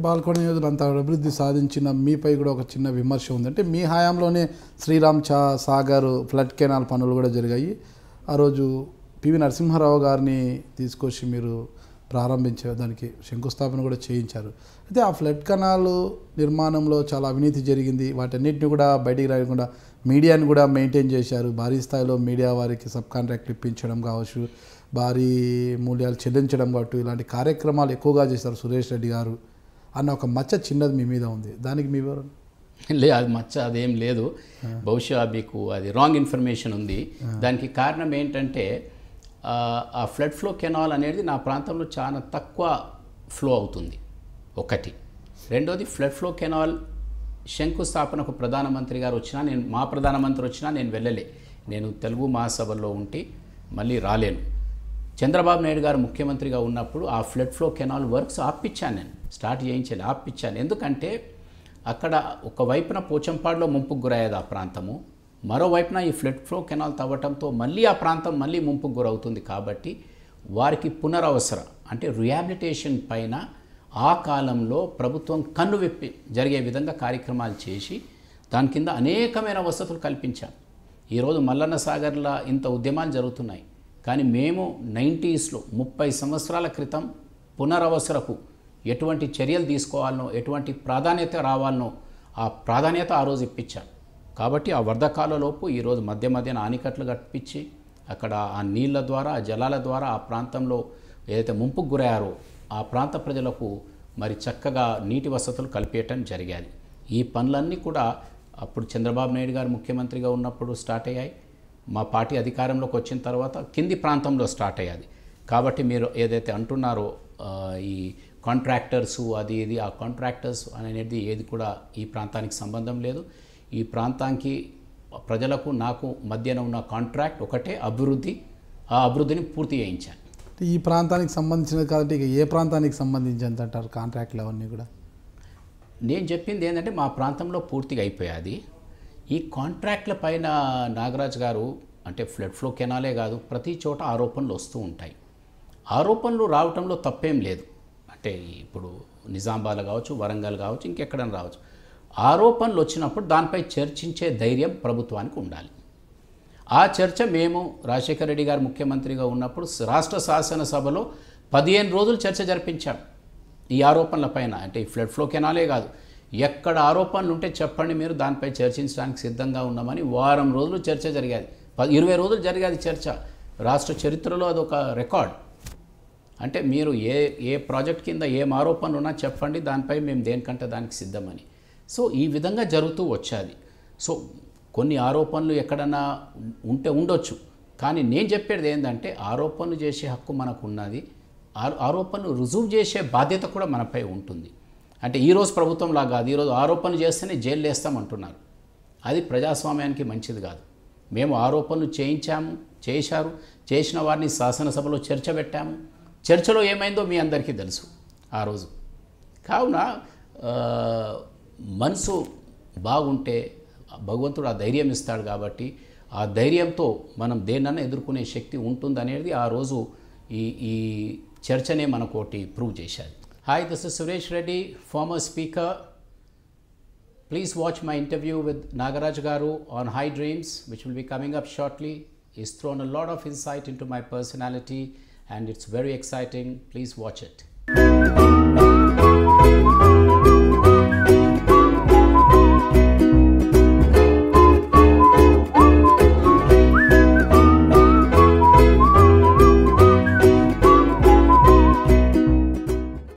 బాల్కొండ నియోజకవర్గం అంత అభివృద్ధి సాధించిన మీపై కూడా ఒక చిన్న విమర్శ ఉంది. అంటే మీ హయాంలోనే శ్రీరామ్ సాగర్ ఫ్లడ్ కెనాల్ పనులు కూడా జరిగాయి. ఆ రోజు పివి నరసింహారావు గారిని తీసుకొచ్చి మీరు ప్రారంభించే దానికి శంకుస్థాపన కూడా చేయించారు. అయితే ఆ ఫ్లడ్ కెనాల్ నిర్మాణంలో చాలా అవినీతి జరిగింది. వాటన్నిటిని కూడా బయటికి రాకుండా మీడియాని కూడా మెయింటైన్ చేశారు. భారీ స్థాయిలో మీడియా వారికి సబ్ కాంట్రాక్ట్ ఇప్పించడం కావచ్చు, భారీ మూల్యాలు చెల్లించడం కావచ్చు, ఇలాంటి కార్యక్రమాలు ఎక్కువగా చేశారు సురేష్ రెడ్డి గారు అన్న ఒక మచ్చ చిన్నది మీ మీద ఉంది. దానికి మీ వివరణ? లేదు, అది మచ్చ అదేం లేదు. బహుశా మీకు అది రాంగ్ ఇన్ఫర్మేషన్ ఉంది. దానికి కారణం ఏంటంటే ఆ ఫ్లడ్ ఫ్లో కెనాల్ అనేది నా ప్రాంతంలో చాలా తక్కువ ఫ్లో అవుతుంది ఒకటి. రెండోది, ఫ్లడ్ ఫ్లో కెనాల్ శంకుస్థాపనకు ప్రధానమంత్రి గారు వచ్చినా మా ప్రధానమంత్రి వచ్చినా నేను వెళ్ళలే. నేను తెలుగు మహాసభలో ఉండి మళ్ళీ రాలేను. చంద్రబాబు నాయుడు గారు ముఖ్యమంత్రిగా ఉన్నప్పుడు ఆ ఫ్లడ్ ఫ్లో కెనాల్ వర్క్స్ ఆపిచ్చాను, నేను స్టార్ట్ చేయించాలి, ఆపిచ్చాను. ఎందుకంటే అక్కడ ఒకవైపున పోచంపాడులో ముంపుకు గురయ్యేది ఆ ప్రాంతము, మరోవైపున ఈ ఫ్లడ్ ఫ్లో కెనాల్ తవ్వటంతో మళ్ళీ ఆ ప్రాంతం మళ్ళీ ముంపుకు గురవుతుంది. కాబట్టి వారికి పునరవసర అంటే రిహాబిలిటేషన్ పైన ఆ కాలంలో ప్రభుత్వం కన్ను విప్పి జరిగే విధంగా కార్యక్రమాలు చేసి దాని కింద అనేకమైన వసతులు కల్పించాం. ఈరోజు మల్లన్న సాగర్లో ఇంత ఉద్యమాలు జరుగుతున్నాయి. కానీ మేము 90స్లో 30 సంవత్సరాల క్రితం పునరవసరకు ఎటువంటి చర్యలు తీసుకోవాలనో, ఎటువంటి ప్రాధాన్యత రావాలనో ఆ ప్రాధాన్యత ఆ రోజు ఇప్పించాం. కాబట్టి ఆ వరదకాలలోపు ఈరోజు మధ్యన ఆనికట్లు కట్టించి అక్కడ ఆ నీళ్ళ ద్వారా, ఆ జలాల ద్వారా ఆ ప్రాంతంలో ఏదైతే ముంపుకు గురయ్యారో ఆ ప్రాంత ప్రజలకు మరి చక్కగా నీటి వసతులు కల్పించడం జరిగాయి. ఈ పనులన్నీ కూడా అప్పుడు చంద్రబాబు నాయుడు గారు ముఖ్యమంత్రిగా ఉన్నప్పుడు స్టార్ట్ అయ్యాయి. మా పార్టీ అధికారంలోకి వచ్చిన తర్వాత కింది ప్రాంతంలో స్టార్ట్ అయ్యాది. కాబట్టి మీరు ఏదైతే అంటున్నారో ఈ కాంట్రాక్టర్సు అది ఇది, ఆ కాంట్రాక్టర్స్ అనేది ఏది కూడా ఈ ప్రాంతానికి సంబంధం లేదు. ఈ ప్రాంతానికి ప్రజలకు నాకు మధ్యన ఉన్న కాంట్రాక్ట్ ఒకటే అభివృద్ధి. ఆ అభివృద్ధిని పూర్తి చేయించాను. ఈ ప్రాంతానికి సంబంధించినది కాబట్టి ఇక ఏ ప్రాంతానికి సంబంధించి అంటారు కాంట్రాక్ట్లు అవన్నీ కూడా? నేను చెప్పింది ఏంటంటే మా ప్రాంతంలో పూర్తిగా అయిపోయాది. ఈ కాంట్రాక్ట్ల పైన నాగరాజ్ గారు అంటే ఫ్లడ్ ఫ్లో కెనాలే కాదు, ప్రతి చోట ఆరోపణలు వస్తూ ఉంటాయి. ఆరోపణలు రావటంలో తప్పేం లేదు. అంటే ఇప్పుడు నిజామాబాద్ కావచ్చు, వరంగల్ కావచ్చు, ఇంకెక్కడైనా రావచ్చు. ఆరోపణలు వచ్చినప్పుడు దానిపై చర్చించే ధైర్యం ప్రభుత్వానికి ఉండాలి. ఆ చర్చ మేము రాజశేఖర రెడ్డి గారు ముఖ్యమంత్రిగా ఉన్నప్పుడు రాష్ట్ర శాసనసభలో 15 రోజులు చర్చ జరిపించాం ఈ ఆరోపణల పైన. అంటే ఈ ఫ్లడ్ ఫ్లో కెనాలే కాదు, ఎక్కడ ఆరోపణలు ఉంటే చెప్పండి, మీరు దానిపై చర్చించడానికి సిద్ధంగా ఉన్నామని వారం రోజులు చర్చ జరిగేది. 20 రోజులు జరిగేది చర్చ. రాష్ట్ర చరిత్రలో అదొక రికార్డ్. అంటే మీరు ఏ ప్రాజెక్ట్ కింద ఏం ఆరోపణలు ఉన్నా చెప్పండి, దానిపై మేము దేనికంటే దానికి సిద్ధమని. సో ఈ విధంగా జరుగుతూ వచ్చేది. సో కొన్ని ఆరోపణలు ఎక్కడన్నా ఉంటే ఉండొచ్చు, కానీ నేను చెప్పేది ఏంటంటే ఆరోపణలు చేసే హక్కు మనకు ఉన్నది. ఆరోపణలు రుజువు చేసే బాధ్యత కూడా మనపై ఉంటుంది. అంటే ఈరోజు ప్రభుత్వంలా కాదు, ఈరోజు ఆరోపణలు చేస్తేనే జైలు వేస్తామంటున్నారు. అది ప్రజాస్వామ్యానికి మంచిది కాదు. మేము ఆరోపణలు చేశారు, చేసిన వారిని శాసనసభలో చర్చ పెట్టాము. చర్చలో ఏమైందో మీ అందరికీ తెలుసు ఆ రోజు. కావున మనసు బాగుంటే భగవంతుడు ఆ ధైర్యం ఇస్తాడు. కాబట్టి ఆ ధైర్యంతో మనం దేన్నన్నా ఎదుర్కొనే శక్తి ఉంటుందనేది ఆ రోజు ఈ చర్చనే మనకోటి ప్రూవ్ చేశాది. Hi, this is Suresh Reddy, former speaker. Please watch my interview with Nagaraj Garu on High Dreams, which will be coming up shortly. He's thrown a lot of insight into my personality and it's very exciting. Please watch it.